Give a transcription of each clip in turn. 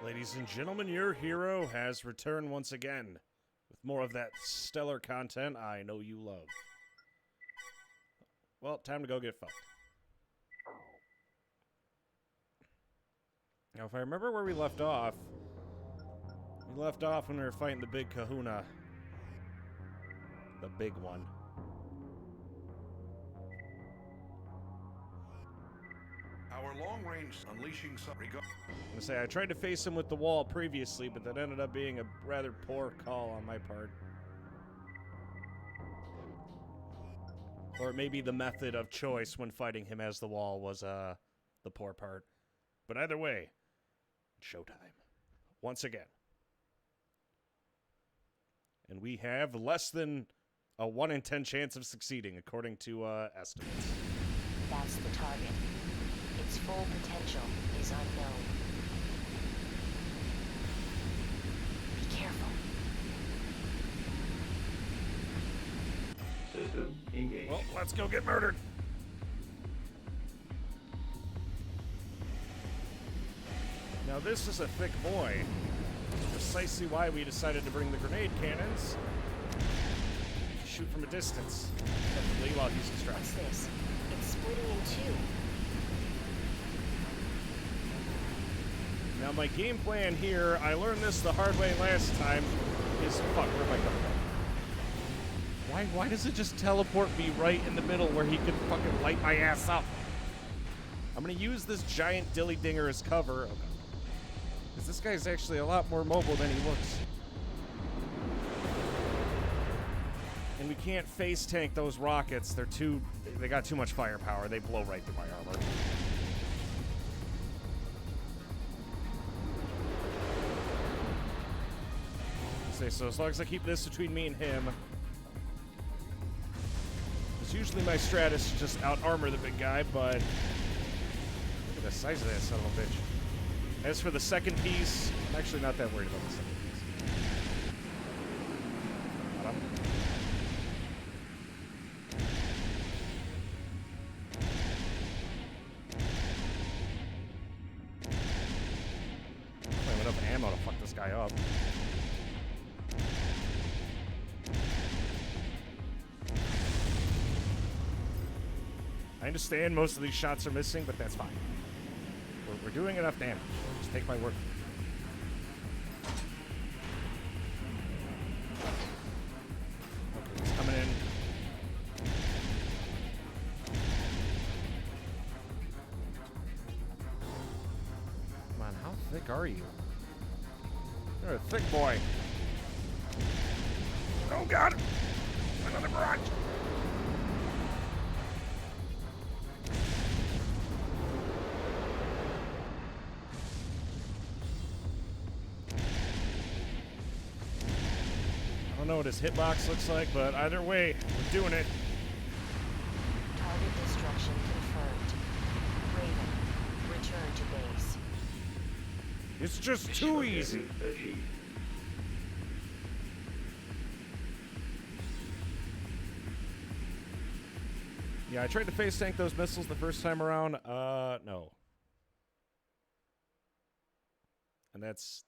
Ladies and gentlemen, your hero has returned once again with more of that stellar content I know you love. Well, time to go get fucked. Now, if I remember where we left off when we were fighting the big kahuna. The big one. Our long-range unleashing some I'm gonna say, I tried to face him with the wall previously, but that ended up being a rather poor call on my part. Or maybe the method of choice when fighting him as the wall was, the poor part. But either way, showtime. Once again. And we have less than a 1 in 10 chance of succeeding, according to, estimates. That's the target. Its full potential is unknown. Be careful. System engaged. Well, let's go get murdered. Now this is a thick boy. That's precisely why we decided to bring the grenade cannons. Shoot from a distance. Definitely while he's What's distracted. this? It's splitting in two. Now my game plan here, I learned this the hard way last time, is fuck, where am I going? Why does it just teleport me right in the middle where he could fucking light my ass up? I'm gonna use this giant dilly dinger as cover. Okay. Because this guy's actually a lot more mobile than he looks. And we can't face tank those rockets. They got too much firepower. They blow right through my armor. So as long as I keep this between me and him, because usually my strat is to just out-armor the big guy, but look at the size of that son of a bitch. As for the second piece, I'm actually not that worried about the second piece. Got him. I have enough ammo to fuck this guy up. I understand most of these shots are missing, but that's fine. We're doing enough damage. Just take my word for it. Okay, he's coming in. Come on, how thick are you? You're a thick boy. Oh, God! Another barrage! I don't know what his hitbox looks like, but either way, we're doing it. Target destruction confirmed. Raven, return to base. It's just too easy. Achieved. Yeah, I tried to face tank those missiles the first time around. No. And that's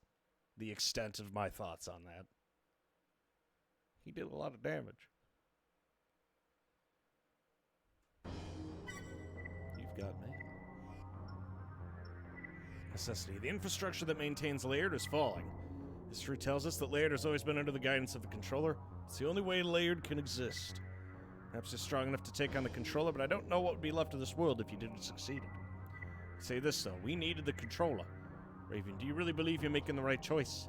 the extent of my thoughts on that. He did a lot of damage. You've got mail. Necessity. The infrastructure that maintains Laird is falling. History tells us that Laird has always been under the guidance of the controller. It's the only way Laird can exist. Perhaps he's strong enough to take on the controller, but I don't know what would be left of this world if he didn't succeed. Say this, though. We needed the controller. Raven, do you really believe you're making the right choice?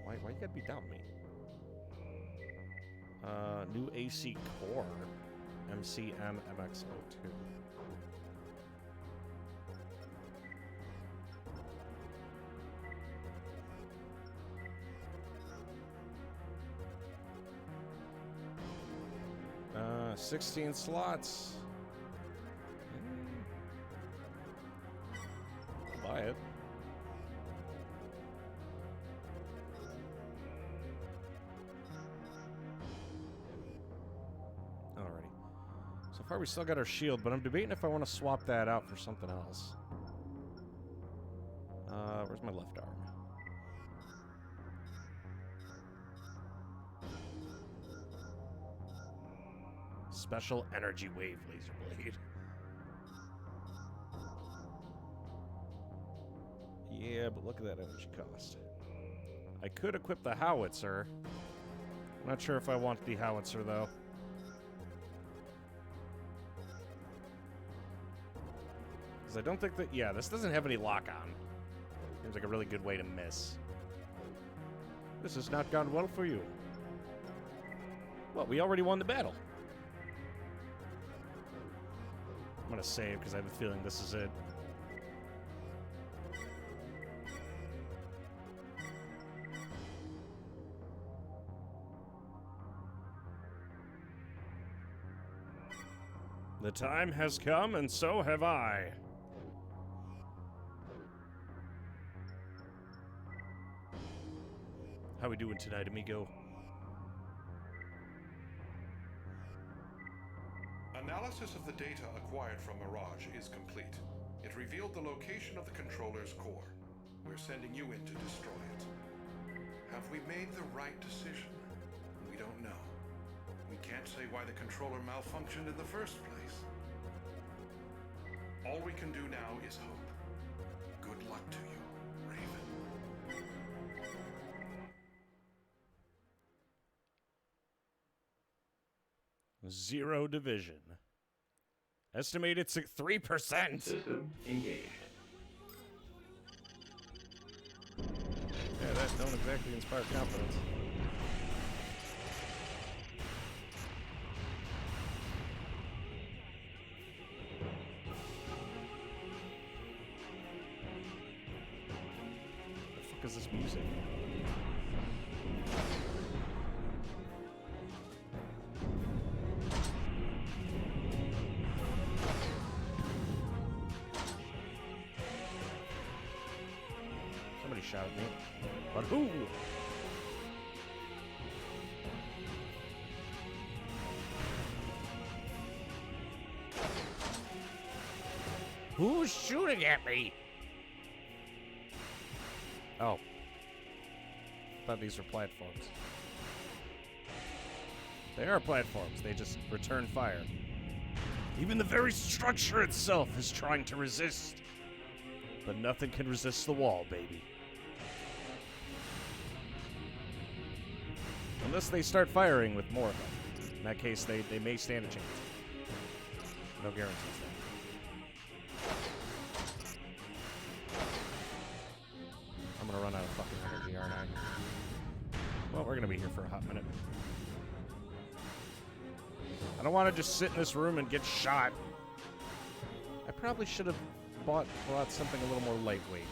Why you gotta be down me? New AC core. MCM MX02. Uh, 16 slots. I'll buy it. Alrighty. So far we still got our shield, but I'm debating if I want to swap that out for something else. Where's My left arm. Special energy wave laser blade. Yeah, but look at that energy cost. I could equip the howitzer. I'm not sure if I want the howitzer, though. Because I don't think that... Yeah, this doesn't have any lock-on. Seems like a really good way to miss. This has not gone well for you. Well, we already won the battle. I'm gonna save because I have a feeling this is it. The time has come, and so have I. How we doing tonight, amigo? Analysis of the data acquired from Mirage is complete. It revealed the location of the controller's core. We're sending you in to destroy it. Have we made the right decision? We don't know. We can't say why the controller malfunctioned in the first place. All we can do now is hope. Good luck to you, Raven. Zero division. Estimated 3%. System engaged. Yeah, that don't exactly inspire confidence. What the fuck is this music? Somebody shot at me. But who? Who's shooting at me? Oh. Thought these were platforms. They are platforms. They just return fire. Even the very structure itself is trying to resist. But nothing can resist the wall, baby. Unless they start firing with more of them. In that case, they may stand a chance. No guarantees there. I'm gonna run out of fucking energy, aren't I? Well, we're gonna be here for a hot minute. I don't want to just sit in this room and get shot. I probably should have brought something a little more lightweight.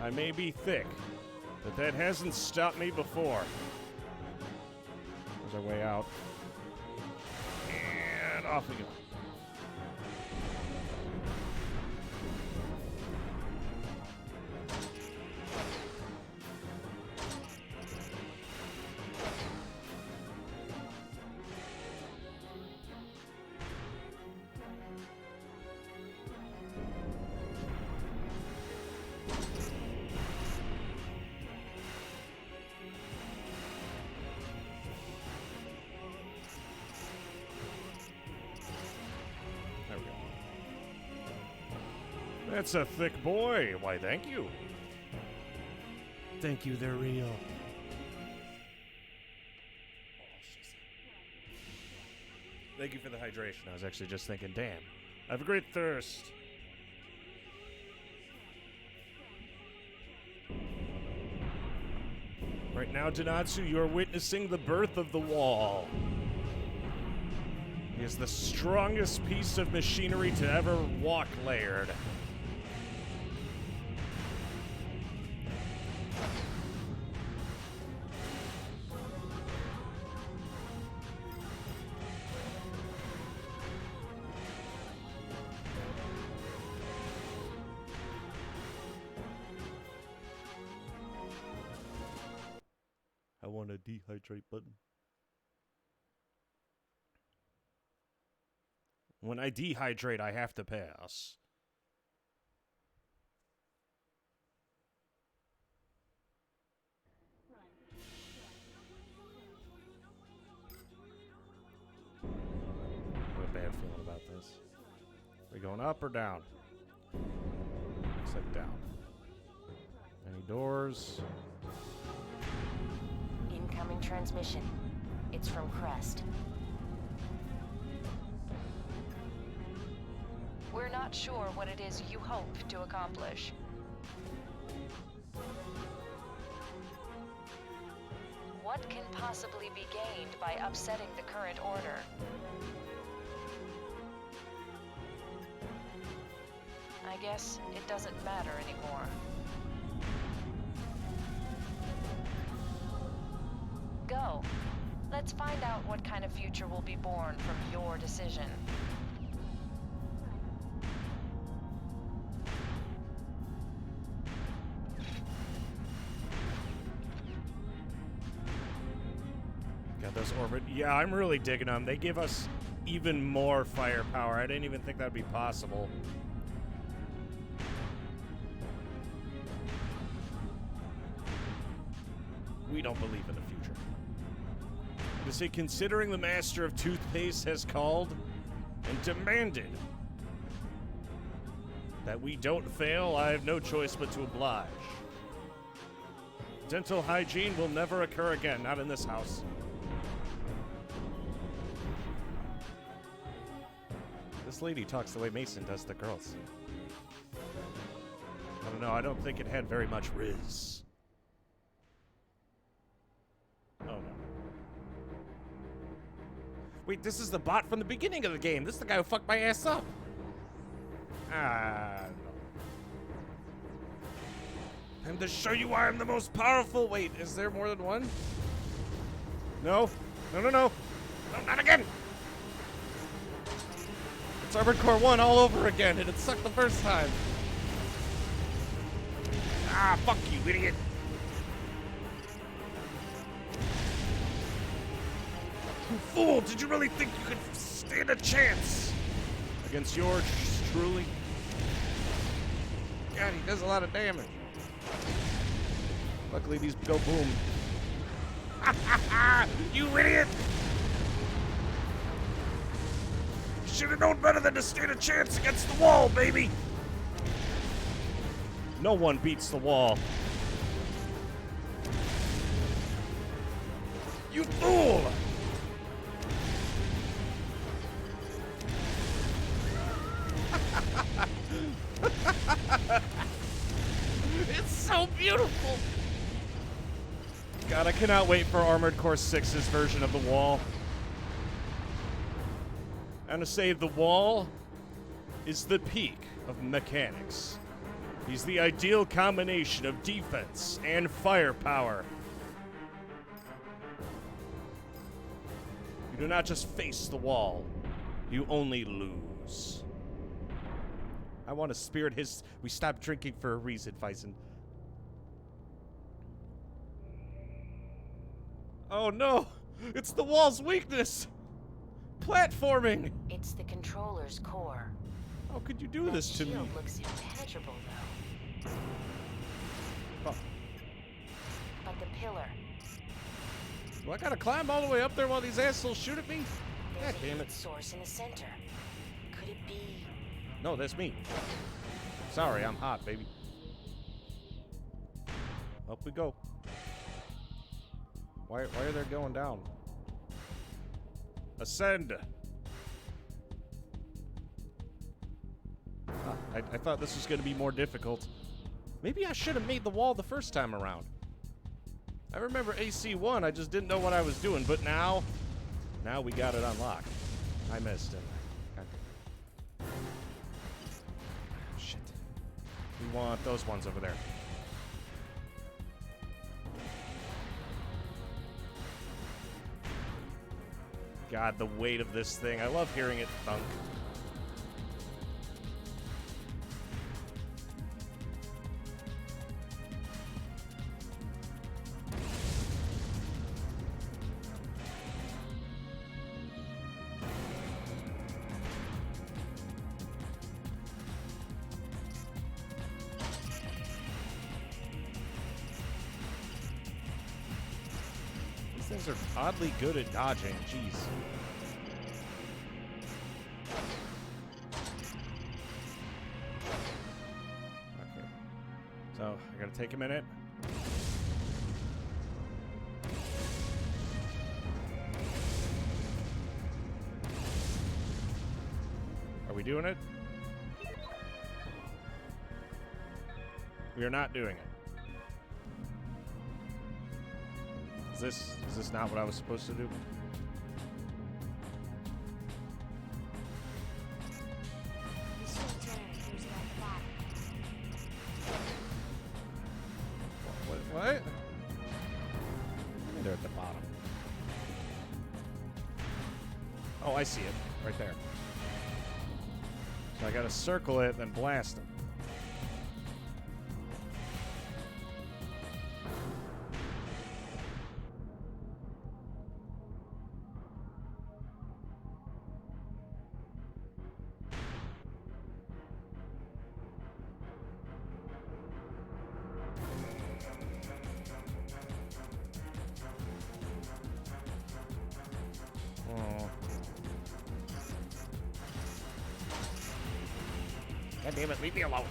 I may be thick, but that hasn't stopped me before. There's our way out. And off we go. That's a thick boy. Why, thank you. Thank you, they're real. Thank you for the hydration. I was actually just thinking, damn, I have a great thirst. Right now, Donatsu, you are witnessing the birth of the wall. He is the strongest piece of machinery to ever walk Laird. want a dehydrate button. When I dehydrate, I have to pass. I have a bad feeling about this. Are we going up or down? Looks like down. Any doors? Incoming transmission. It's from Crest. We're not sure what it is you hope to accomplish. What can possibly be gained by upsetting the current order? I guess it doesn't matter anymore. Go. Let's find out what kind of future will be born from your decision. Got those orbit. Yeah, I'm really digging them. They give us even more firepower. I didn't even think that'd be possible. We don't believe in the future. To say, considering the master of toothpaste has called and demanded that we don't fail, I have no choice but to oblige. Dental hygiene will never occur again, not in this house. This lady talks the way Mason does the girls. I don't know, I don't think it had very much riz. Oh no. Wait, this is the bot from the beginning of the game. This is the guy who fucked my ass up. Ah, no. Time to show you why I'm the most powerful. Wait, is there more than one? No. No, no, no. No, not again. It's Armored Core 1 all over again, and it sucked the first time. Ah, fuck you, idiot. You fool! Did you really think you could stand a chance against yours truly? God, he does a lot of damage. Luckily, these go boom. You idiot! Should have known better than to stand a chance against the wall, baby! No one beats the wall. You fool! It's so beautiful! God, I cannot wait for Armored Core 6's version of the wall. I'm gonna say the wall is the peak of mechanics. He's the ideal combination of defense and firepower. You do not just face the wall, you only lose. I want to spirit his... We stopped drinking for a reason, Faison. Oh no! It's the wall's weakness! Platforming! It's the controller's core. How could you do this to me? Shield looks impenetrable, though. Oh. But the pillar. Do I gotta climb all the way up there while these assholes shoot at me? There's God a damn heat it. source in the center. Could it be? No, that's me. Sorry, I'm hot, baby. Up we go. Why are they going down? Ascend! I thought this was going to be more difficult. Maybe I should have made the wall the first time around. I remember AC1, I just didn't know what I was doing, but now we got it unlocked. I missed it. Shit. We want those ones over there. God, the weight of this thing. I love hearing it thunk. Things are oddly good at dodging. Jeez. Okay. So, I gotta take a minute. Are we doing it? We are not doing it. Is this not what I was supposed to do? What? They're at the bottom. Oh, I see it. Right there. So I gotta circle it, then blast them. God damn it, leave me alone.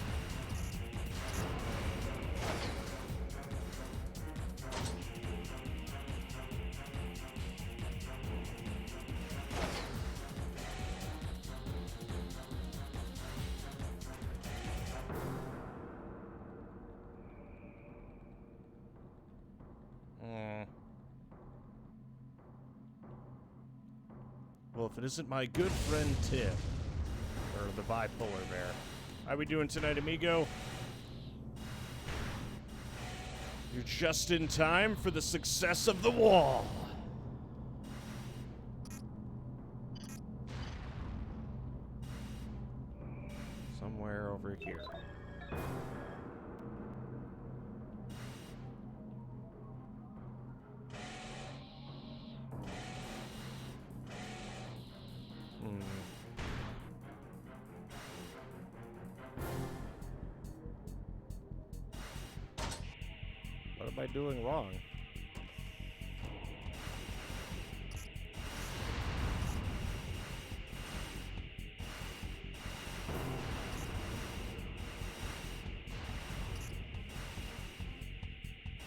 Well, if it isn't my good friend Tim, or the bipolar bear. How we doing tonight, amigo? You're just in time for the success of the wall. Somewhere over here. What am I doing wrong?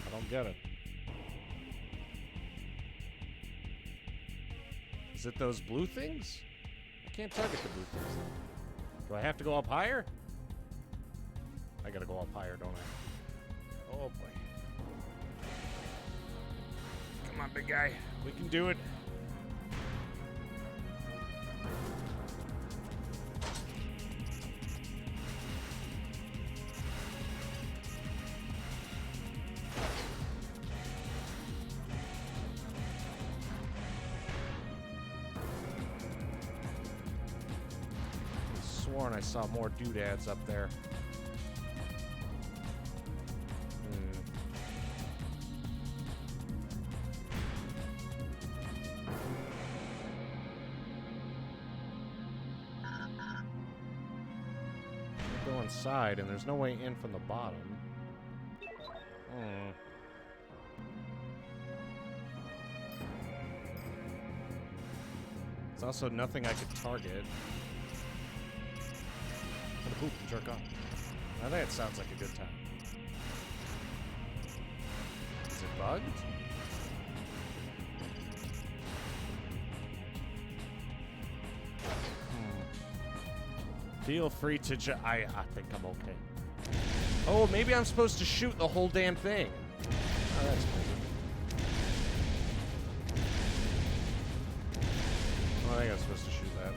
I don't get it. Is it those blue things? I can't target the blue things. Do I have to go up higher? I gotta go up higher, don't I? Oh boy. Come on, big guy. We can do it. I sworn I saw more doodads up there. Inside, and there's no way in from the bottom. There's also nothing I could target. What a poop and jerk off. I think it sounds like a good time. Is it bugged? Feel free to I think I'm okay. Oh, maybe I'm supposed to shoot the whole damn thing. Oh, that's cool. Oh, I think I'm supposed to shoot that.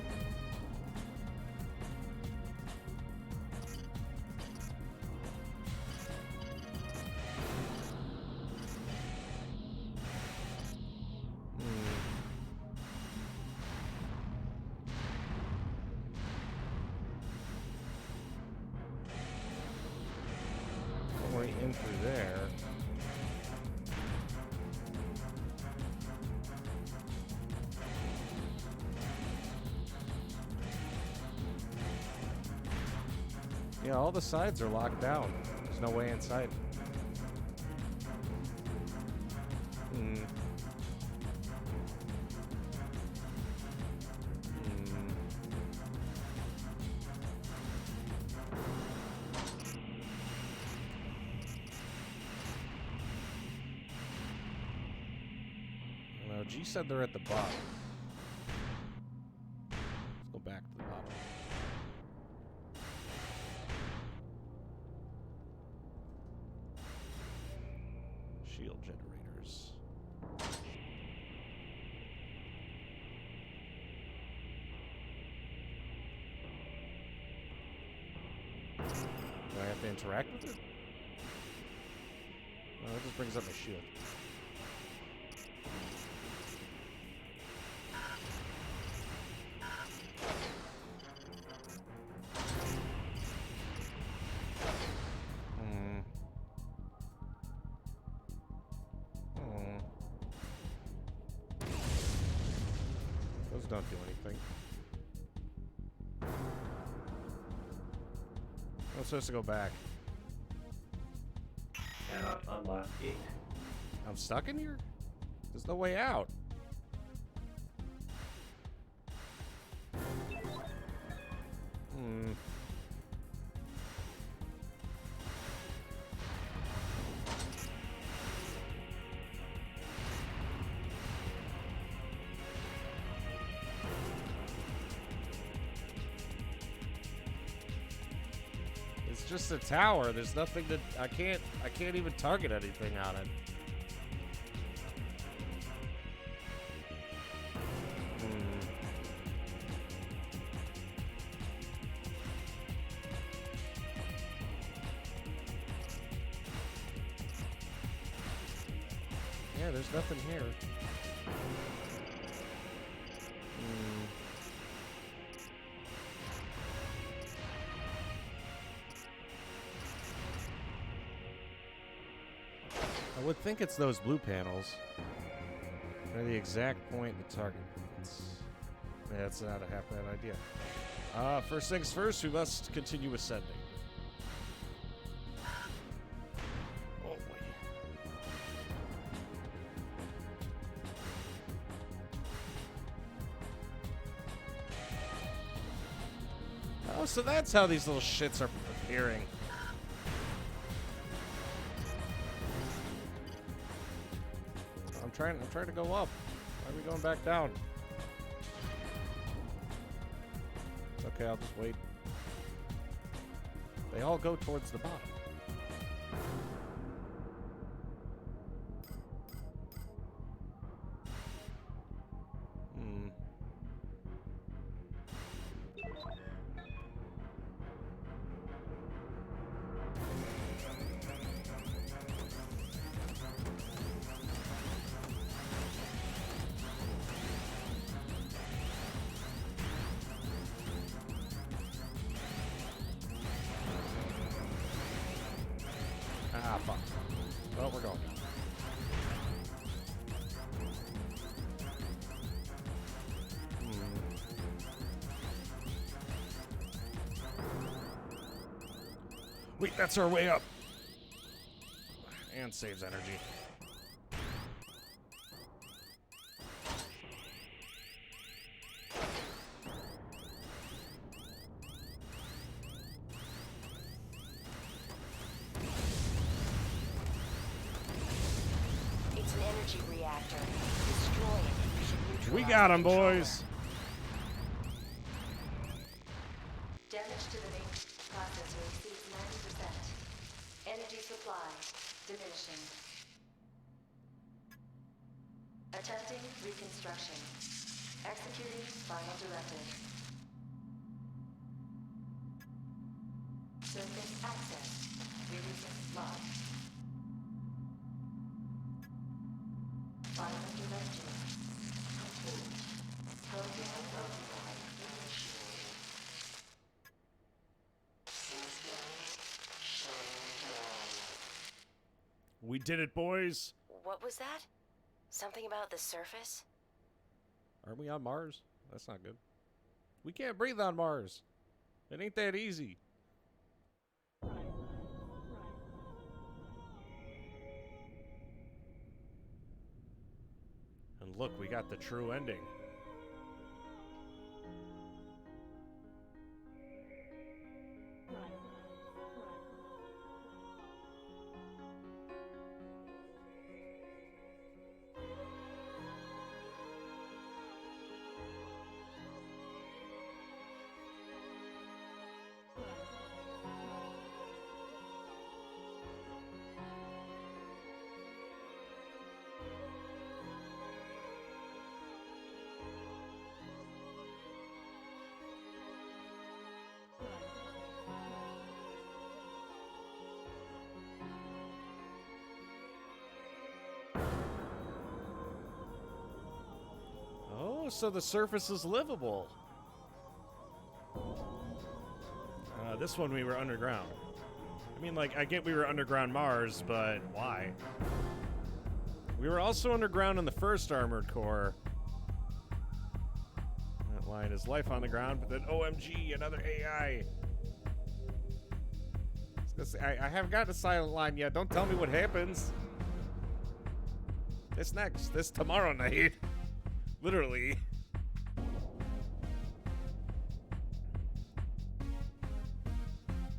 In through there. Yeah, all the sides are locked down. There's no way inside. G said they're at the bottom. Let's go back to the bottom. Shield generators. Do I have to interact with it? No, it just brings up my shield. Those don't do anything. I'm supposed to go back. Cannot unlock gate. I'm stuck in here? There's no way out. It's just a tower. There's nothing that I can't even target anything on it. Yeah, there's nothing here. I would think it's those blue panels. They're the exact point in the target points. Yeah, that's not a half bad idea. First things first, we must continue ascending. Oh, boy. Oh, so that's how these little shits are appearing. I'm trying to go up. Why are we going back down? It's okay, I'll just wait. They all go towards the bottom. Ah, fuck. Well, we're going. Wait, that's our way up. And saves energy. It's an energy reactor. Destroy it. We got him, boys. Damage to the main processor exceeds 90%. Energy supply diminishing. Attempting reconstruction. Executing final directive. Surface access. Releasing lock. Final directive. Complete. Program override initiated. We did it, boys. What was that? Something about the surface? Aren't we on Mars? That's not good. We can't breathe on Mars. It ain't that easy. And look, we got the true ending. Oh, so the surface is livable. This one we were underground. I mean, like, I get we were underground Mars, but why? We were also underground in the first Armored Core. That line is life on the ground, but then OMG, another AI. I haven't got a silent line yet. Don't tell me what happens. This next. This tomorrow night. Literally.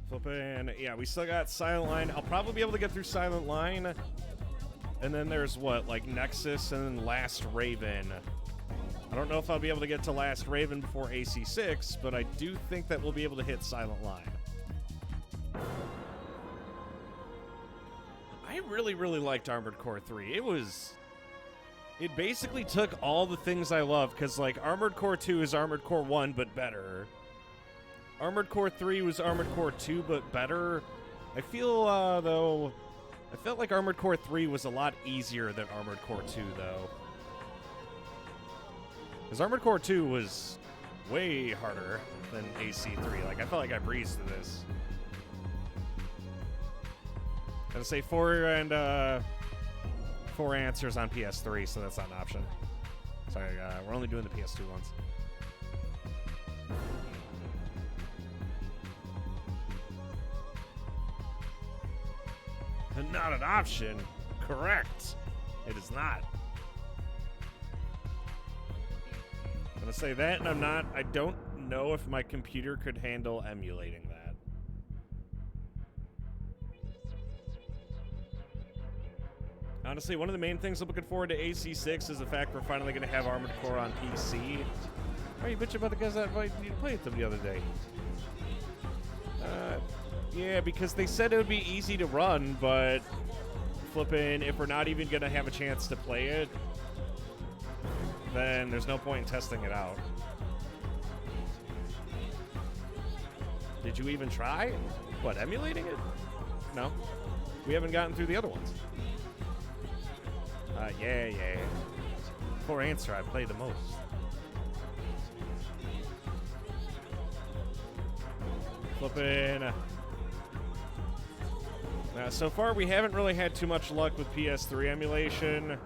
Flippin'. Yeah, we still got Silent Line. I'll probably be able to get through Silent Line. And then there's what? Like Nexus and then Last Raven. I don't know if I'll be able to get to Last Raven before AC6, but I do think that we'll be able to hit Silent Line. I really, really liked Armored Core 3. It basically took all the things I love, because, like, Armored Core 2 is Armored Core 1, but better. Armored Core 3 was Armored Core 2, but better. I feel, though, I felt like Armored Core 3 was a lot easier than Armored Core 2, though. Because Armored Core 2 was way harder than AC3. Like, I felt like I breezed through this. I'm gonna say 4 answers on PS3, so that's not an option. Sorry, we're only doing the PS2 ones. Not an option. Correct. It is not. I'm gonna say that, and I don't know if my computer could handle emulating that. Honestly, one of the main things I'm looking forward to AC6 is the fact we're finally going to have Armored Core on PC. Why are you bitching about the guys that invited you to play with them the other day? Yeah, because they said it would be easy to run, but flipping, if we're not even going to have a chance to play it, then there's no point in testing it out. Did you even try? What, emulating it? No. We haven't gotten through the other ones. Yeah. For answer, I play the most. Flippin'. So far, we haven't really had too much luck with PS3 emulation.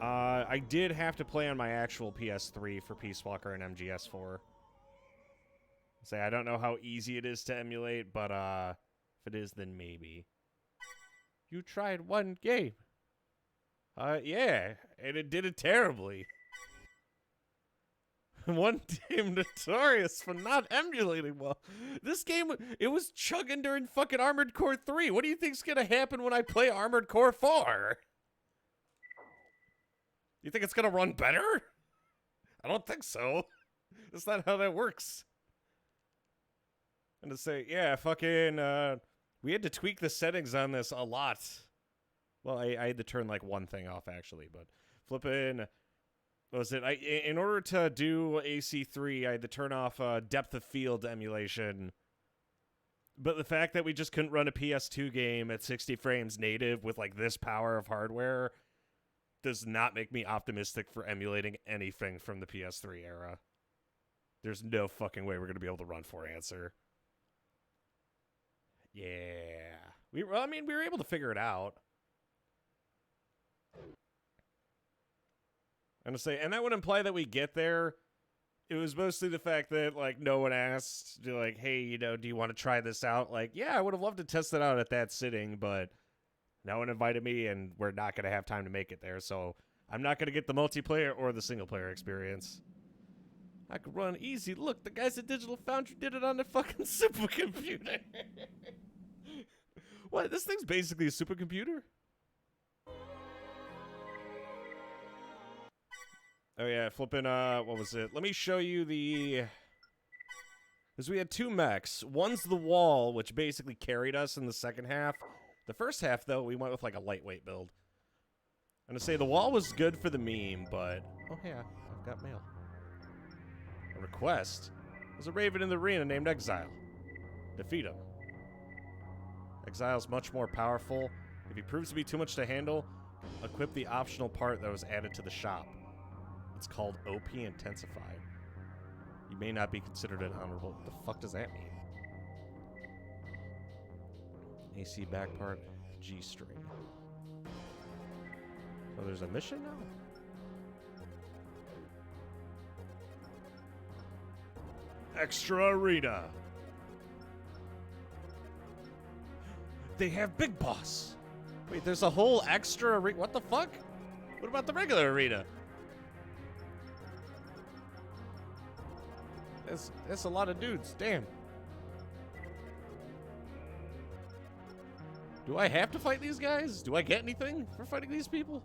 I did have to play on my actual PS3 for Peace Walker and MGS4. Say, I don't know how easy it is to emulate, but if it is, then maybe. You tried one game. Yeah, and it did it terribly. One team notorious for not emulating well. This game, it was chugging during fucking Armored Core 3. What do you think's gonna happen when I play Armored Core 4? You think it's gonna run better? I don't think so. That's not how that works. And to say, yeah, fucking, we had to tweak the settings on this a lot. Well, I had to turn, like, one thing off, actually, but flippin', what was it? In order to do AC3, I had to turn off depth of field emulation. But the fact that we just couldn't run a PS2 game at 60 frames native with, like, this power of hardware does not make me optimistic for emulating anything from the PS3 era. There's no fucking way we're going to be able to run 4 answer. Yeah. We were able to figure it out. I'm gonna say, and that would imply that we get there. It was mostly the fact that, like, no one asked, like, hey, you know, do you want to try this out? Like, yeah, I would have loved to test it out at that sitting, but no one invited me, and we're not gonna have time to make it there, so I'm not gonna get the multiplayer or the single-player experience. I could run easy. Look, the guys at Digital Foundry did it on their fucking supercomputer. What? This thing's basically a supercomputer? Oh, yeah, flipping, what was it? Let me show you the... Because we had 2 mechs. One's the wall, which basically carried us in the second half. The first half, though, we went with, like, a lightweight build. I'm gonna say the wall was good for the meme, but... Oh, yeah, I've got mail. A request? There's a raven in the arena named Exile. Defeat him. Exile's much more powerful. If he proves to be too much to handle, equip the optional part that was added to the shop. It's called OP Intensify. You may not be considered an honorable. What the fuck does that mean? AC back part, G string. So there's a mission now? Extra Arena. They have Big Boss. Wait, there's a whole extra arena. What the fuck? What about the regular arena? That's a lot of dudes. Damn. Do I have to fight these guys? Do I get anything for fighting these people?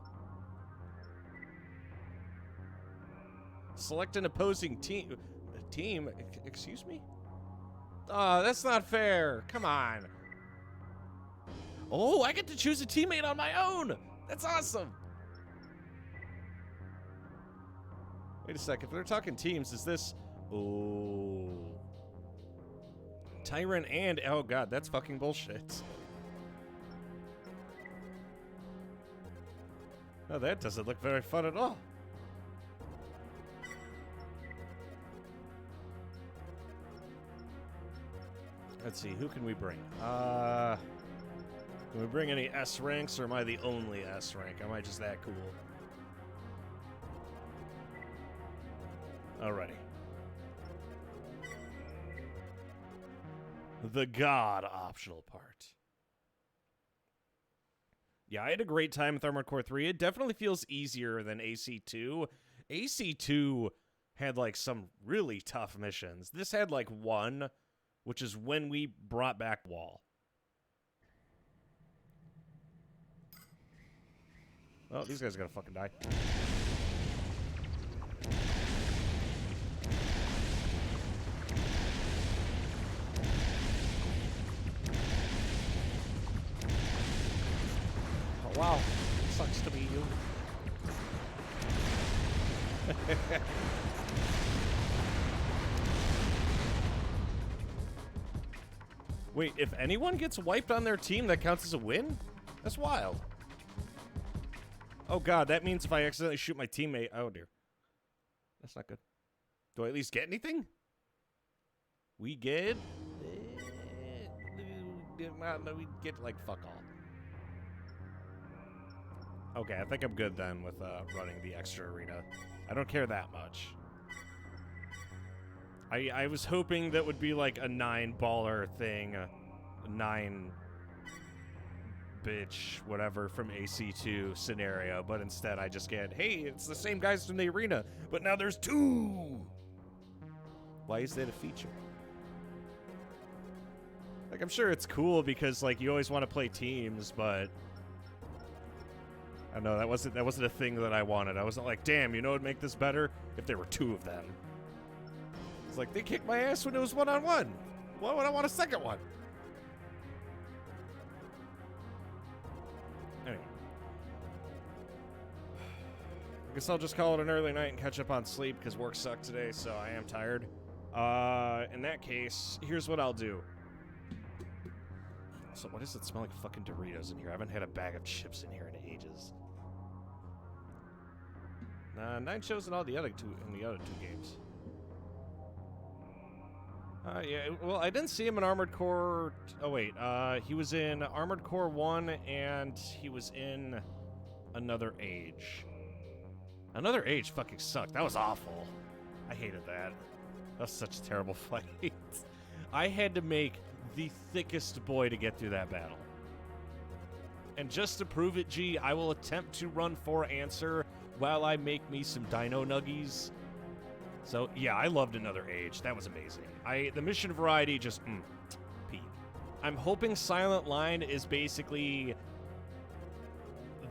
Select an opposing team. Excuse me? That's not fair. Come on. Oh, I get to choose a teammate on my own. That's awesome. Wait a second. If they're talking teams, is this... Oh. Tyrant and... Oh, God, that's fucking bullshit. Oh, that doesn't look very fun at all. Let's see, who can we bring? Can we bring any S ranks, or am I the only S rank? Am I just that cool? Alrighty. The God optional part. Yeah, I had a great time with Armored Core 3. It definitely feels easier than AC2. AC2 had, like, some really tough missions. This had, like, one, which is when we brought back Wall. Oh, these guys are gonna fucking die. Oh, wow. Sucks to be you. Wait, if anyone gets wiped on their team, that counts as a win? That's wild. Oh, God, that means if I accidentally shoot my teammate... Oh, dear. That's not good. Do I at least get anything? We get... we get, like, fuck all. Okay, I think I'm good then with running the extra arena. I don't care that much. I was hoping that would be like a 9-baller thing. 9... bitch, whatever, from AC2 scenario, but instead I just get, hey, it's the same guys from the arena, but now there's 2! Why is that a feature? Like, I'm sure it's cool because, like, you always want to play teams, but... I don't know, that wasn't a thing that I wanted. I wasn't like, damn, you know what'd make this better? If there were 2 of them. It's like, they kicked my ass when it was 1-on-1. Why would I want a second one? Anyway. I guess I'll just call it an early night and catch up on sleep because work sucked today, so I am tired. In that case, here's what I'll do. So why does it smell like fucking Doritos in here? I haven't had a bag of chips in here in ages. 9 shows in all the other two games. Yeah, well, I didn't see him in Armored Core... Oh, wait. He was in Armored Core 1, and he was in Another Age. Another Age fucking sucked. That was awful. I hated that. That was such a terrible fight. I had to make the thickest boy to get through that battle. And just to prove it, G, I will attempt to run for answer while I make me some dino nuggies. So, yeah, I loved Another Age. That was amazing. The mission variety just, peak. I'm hoping Silent Line is basically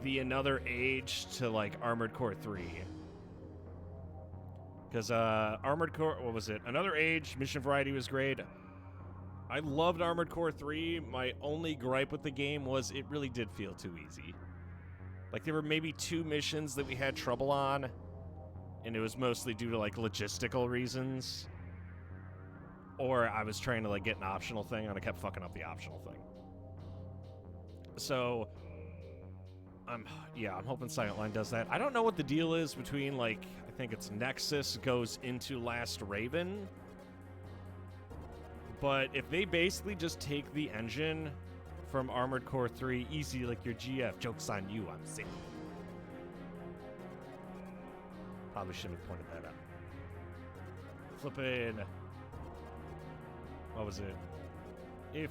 the Another Age to, like, Armored Core 3. Because, Armored Core, what was it? Another Age, mission variety was great. I loved Armored Core 3. My only gripe with the game was it really did feel too easy. Like, there were maybe 2 missions that we had trouble on, and it was mostly due to, like, logistical reasons. Or I was trying to, like, get an optional thing, and I kept fucking up the optional thing. So, Yeah, I'm hoping Silent Line does that. I don't know what the deal is between, like, I think it's Nexus goes into Last Raven. But if they basically just take the engine from Armored Core 3, easy like your GF, joke's on you, I'm sick. Probably shouldn't have pointed that out. Flippin'. What was it? If...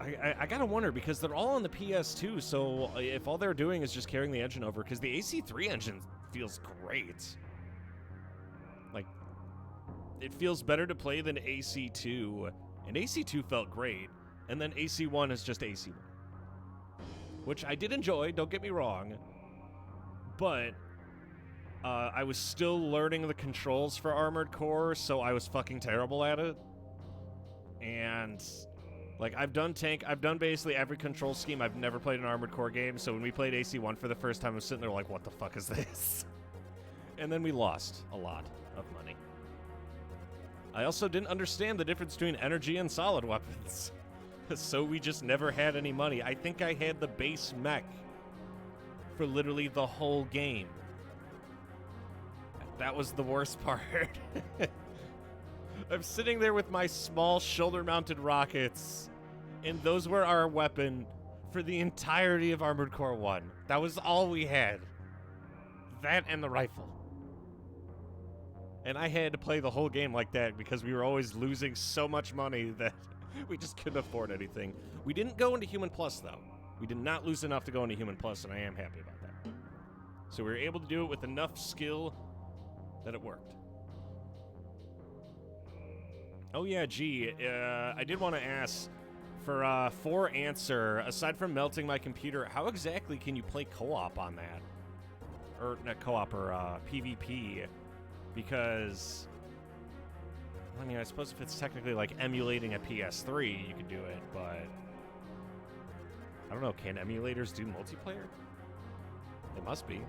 I gotta wonder, because they're all on the PS2, so if all they're doing is just carrying the engine over, because the AC3 engine feels great. Like, it feels better to play than AC2, and AC2 felt great, and then AC1 is just AC1. Which I did enjoy, don't get me wrong, but I was still learning the controls for Armored Core, so I was fucking terrible at it. And... like, I've done basically every control scheme. I've never played an Armored Core game, so when we played AC1 for the first time, I was sitting there like, what the fuck is this? And then we lost a lot of money. I also didn't understand the difference between energy and solid weapons. So we just never had any money. I think I had the base mech for literally the whole game. That was the worst part. I'm sitting there with my small shoulder-mounted rockets, and those were our weapon for the entirety of Armored Core 1. That was all we had. That and the rifle. And I had to play the whole game like that because we were always losing so much money that we just couldn't afford anything. We didn't go into Human Plus, though. We did not lose enough to go into Human Plus, and I am happy about that. So we were able to do it with enough skill that it worked. Oh yeah, gee, I did want to ask, for answer, aside from melting my computer, how exactly can you play co-op on that? Or, not co-op, or PvP, because, I mean, I suppose if it's technically like emulating a PS3, you could do it, but, I don't know, can emulators do multiplayer? They must be.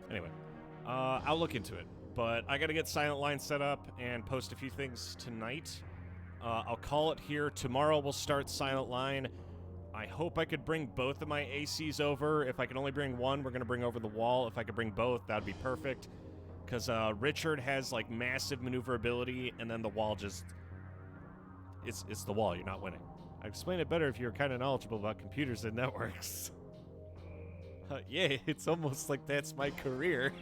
Anyway. I'll look into it, but I gotta get Silent Line set up and post a few things tonight. I'll call it here. Tomorrow we'll start Silent Line. I hope I could bring both of my ACs over. If I can only bring one, we're gonna bring over the wall. If I could bring both, that'd be perfect. Because Richard has like massive maneuverability, and then the wall just... It's the wall, you're not winning. I'd explain it better if you're kind of knowledgeable about computers and networks. Yeah, it's almost like that's my career.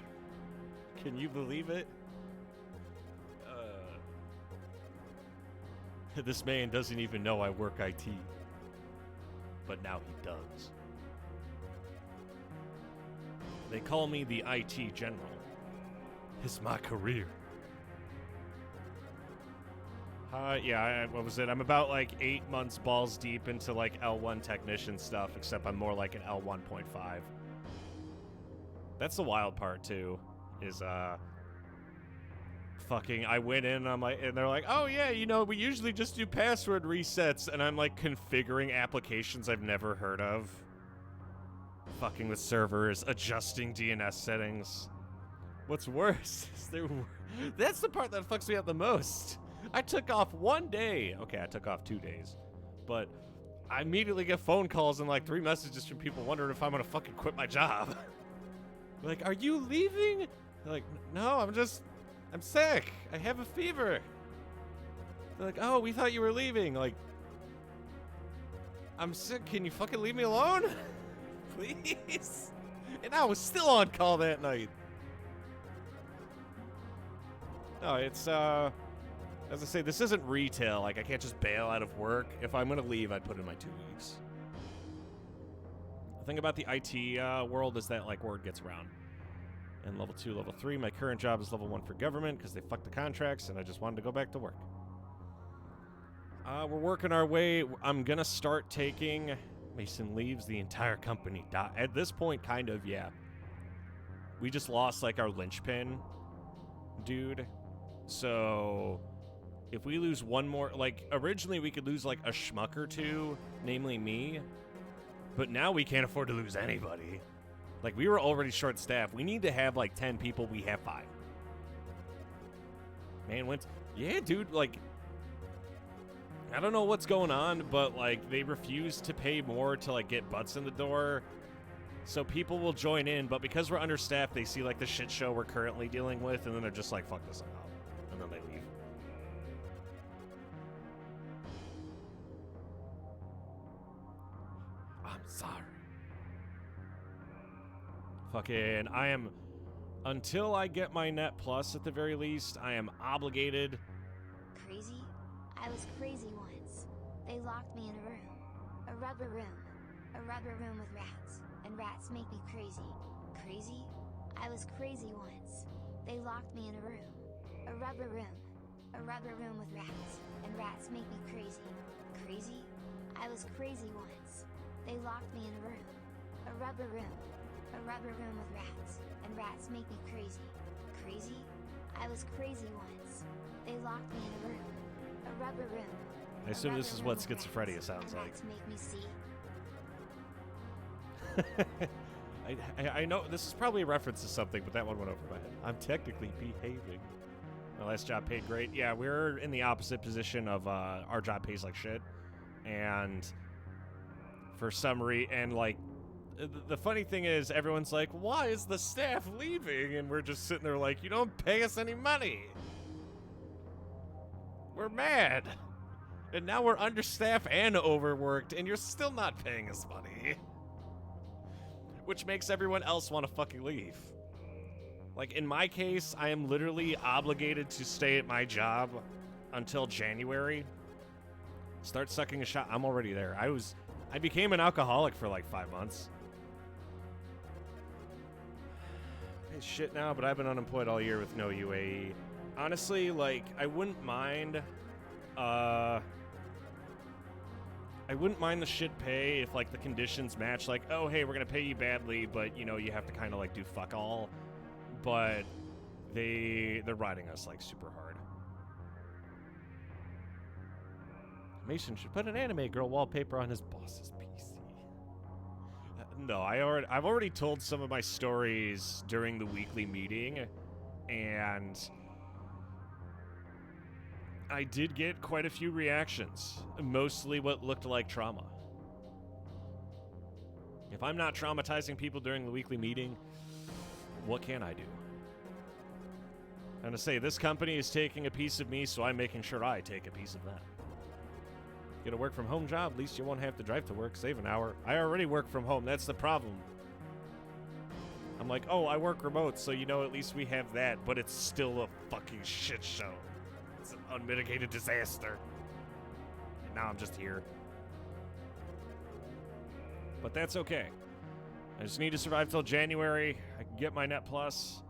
Can you believe it? This man doesn't even know I work IT. But now he does. They call me the IT general. It's my career. Yeah, what was it? I'm about like 8 months balls deep into like L1 technician stuff, except I'm more like an L1.5. That's the wild part too. Is fucking I went in and I'm like, and they're like, oh yeah, you know, we usually just do password resets, and I'm like configuring applications I've never heard of, fucking with servers, adjusting DNS settings. What's worse is that's the part that fucks me up the most. I took off 1 day. Okay, I took off 2 days, but I immediately get phone calls and like 3 messages from people wondering if I'm gonna fucking quit my job. Like, are you leaving? They're like, no, I'm sick. I have a fever. They're like, oh, we thought you were leaving. Like, I'm sick. Can you fucking leave me alone? Please? And I was still on call that night. No, it's, as I say, this isn't retail. Like, I can't just bail out of work. If I'm going to leave, I'd put in my 2 weeks. The thing about the IT world is that, like, word gets around. And level 2, level 3, my current job is level 1 for government because they fucked the contracts and I just wanted to go back to work. We're working our way. I'm going to start taking... Mason leaves the entire company. At this point, kind of, yeah. We just lost, like, our linchpin dude. So... if we lose one more... Like, originally we could lose, like, a schmuck or two, namely me. But now we can't afford to lose anybody. Like, we were already short-staffed. We need to have, like, 10 people. We have 5. Man, yeah, dude, like... I don't know what's going on, but like they refuse to pay more to like get butts in the door. So people will join in, but because we're understaffed, they see like the shit show we're currently dealing with, and then they're just like, fuck this thing up. And then they leave. I'm sorry. Fucking, I am, until I get my net plus at the very least, I am obligated. Crazy? I was crazy once. They locked me in a room. A rubber room. A rubber room with rats. And rats make me crazy. Crazy? I was crazy once. They locked me in a room. A rubber room. A rubber room with rats. And rats make me crazy. Crazy? I was crazy once. They locked me in a room. A rubber room. A rubber room with rats. And rats make me crazy. Crazy? I was crazy once. They locked me in a room. A rubber room. I assume this is what schizophrenia sounds like. Rats make me see. I know this is probably a reference to something, but that one went over my head. I'm technically behaving. My last job paid great. Yeah, we're in the opposite position of our job pays like shit. And for some reason, and like, the funny thing is, everyone's like, why is the staff leaving? And we're just sitting there like, you don't pay us any money. We're mad. And now we're understaffed and overworked, and you're still not paying us money. Which makes everyone else want to fucking leave. Like, in my case, I am literally obligated to stay at my job until January. Start sucking a shot. I'm already there. I became an alcoholic for like 5 months. It's shit now, but I've been unemployed all year with no UAE. Honestly, like, I wouldn't mind the shit pay if, like, the conditions match. Like, oh, hey, we're gonna pay you badly, but, you know, you have to kind of, like, do fuck all. But they're riding us, like, super hard. Mason should put an anime girl wallpaper on his boss's PC. No, I've already told some of my stories during the weekly meeting, and I did get quite a few reactions, mostly what looked like trauma. If I'm not traumatizing people during the weekly meeting, what can I do? I'm gonna say, this company is taking a piece of me, so I'm making sure I take a piece of that. Get a work from home job, at least you won't have to drive to work, save an hour. I already work from home, that's the problem. I'm like, oh, I work remote, so you know, at least we have that, but it's still a fucking shit show. It's an unmitigated disaster. And now I'm just here. But that's okay. I just need to survive till January. I can get my net plus.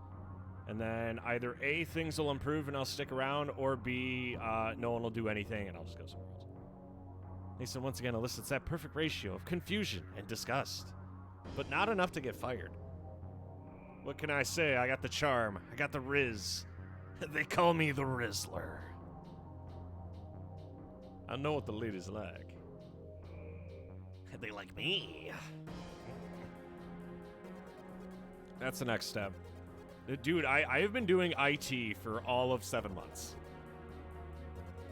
And then either A, things will improve and I'll stick around, or B, no one will do anything and I'll just go somewhere else. Mason once again elicits that perfect ratio of confusion and disgust. But not enough to get fired. What can I say? I got the charm. I got the Riz. They call me the Rizzler. I know what the ladies like. They like me. That's the next step. Dude, I have been doing IT for all of 7 months.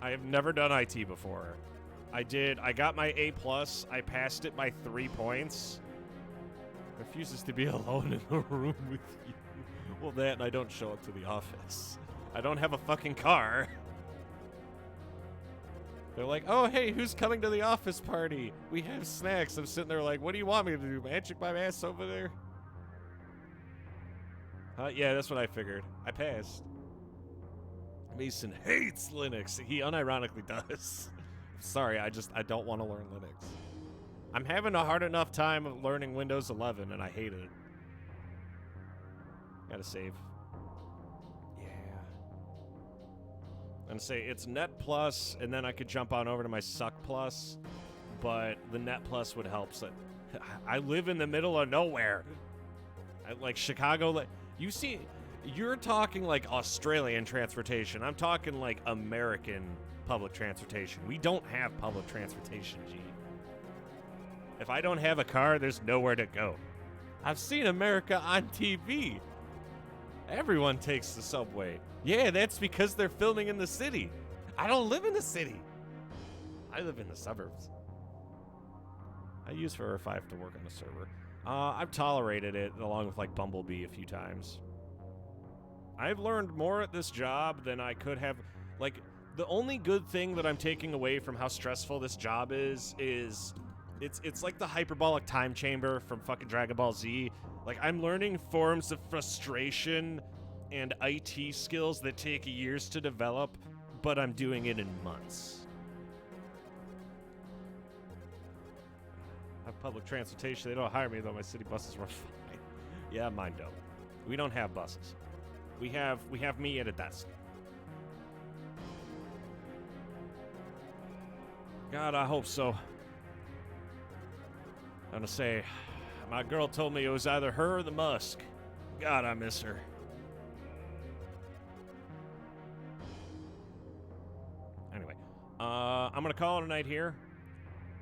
I have never done IT before. I got my A+, I passed it by 3 points. Refuses to be alone in the room with you. Well, that and I don't show up to the office. I don't have a fucking car. They're like, oh, hey, who's coming to the office party? We have snacks. I'm sitting there like, what do you want me to do? Magic my ass over there? Yeah, that's what I figured. I passed. Mason hates Linux. He unironically does. Sorry, I don't want to learn Linux. I'm having a hard enough time learning Windows 11, and I hate it. Gotta save. Yeah. I'm gonna say it's Net Plus, and then I could jump on over to my Suck Plus, but the Net Plus would help. So I live in the middle of nowhere. Like Chicago, you see, you're talking like Australian transportation. I'm talking like American public transportation. We don't have public transportation, G. If I don't have a car, there's nowhere to go. I've seen America on TV. Everyone takes the subway. Yeah, that's because they're filming in the city. I don't live in the city. I live in the suburbs. I use Forever 5 to work on the server. I've tolerated it along with like Bumblebee a few times. I've learned more at this job than I could have. Like, the only good thing that I'm taking away from how stressful this job is it's like the hyperbolic time chamber from fucking Dragon Ball Z. Like, I'm learning forms of frustration and IT skills that take years to develop, but I'm doing it in months. I have public transportation. They don't hire me, though. My city buses run fine. Yeah, mine don't. We don't have buses. We have me at a desk. God, I hope so. I'm gonna say, my girl told me it was either her or the Musk. God, I miss her. Anyway, I'm gonna call it a night here.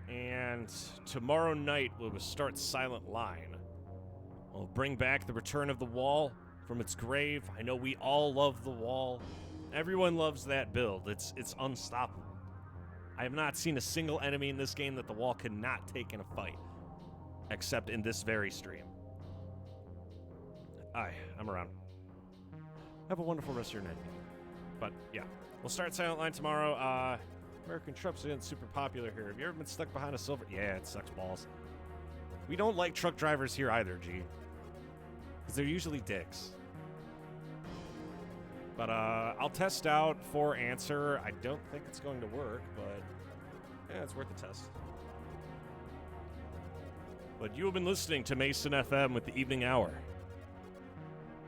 And tomorrow night we'll start Silent Line. We'll bring back the return of the Wall from its grave. I know we all love the Wall. Everyone loves that build. It's unstoppable. I have not seen a single enemy in this game that the Wall cannot take in a fight. Except in this very stream. I'm around. Have a wonderful rest of your night. But, yeah. We'll start Silent Line tomorrow. American trucks aren't super popular here. Have you ever been stuck behind a silver? Yeah, it sucks balls. We don't like truck drivers here either, G. Because they're usually dicks. But, I'll test out for answer. I don't think it's going to work, but... yeah, it's worth a test. But you have been listening to Mason FM with the Evening Hour.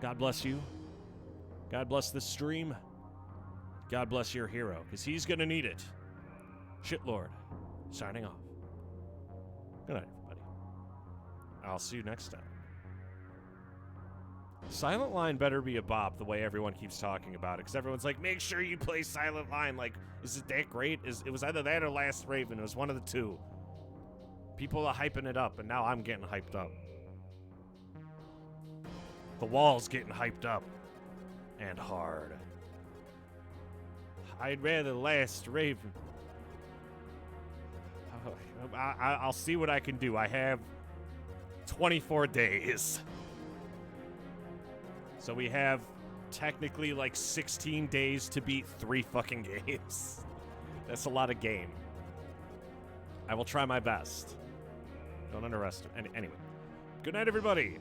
God bless you. God bless this stream. God bless your hero, because he's going to need it. Shitlord, signing off. Good night, everybody. I'll see you next time. Silent Line better be a bop the way everyone keeps talking about it, because everyone's like, make sure you play Silent Line. Like, is it that great? It was either that or Last Raven. It was one of the two. People are hyping it up, and now I'm getting hyped up. The Wall's getting hyped up. And hard. I'd rather Last Raven. I'll see what I can do. I have 24 days. So we have technically like 16 days to beat 3 fucking games. That's a lot of game. I will try my best. Don't underestimate. Anyway, good night, everybody.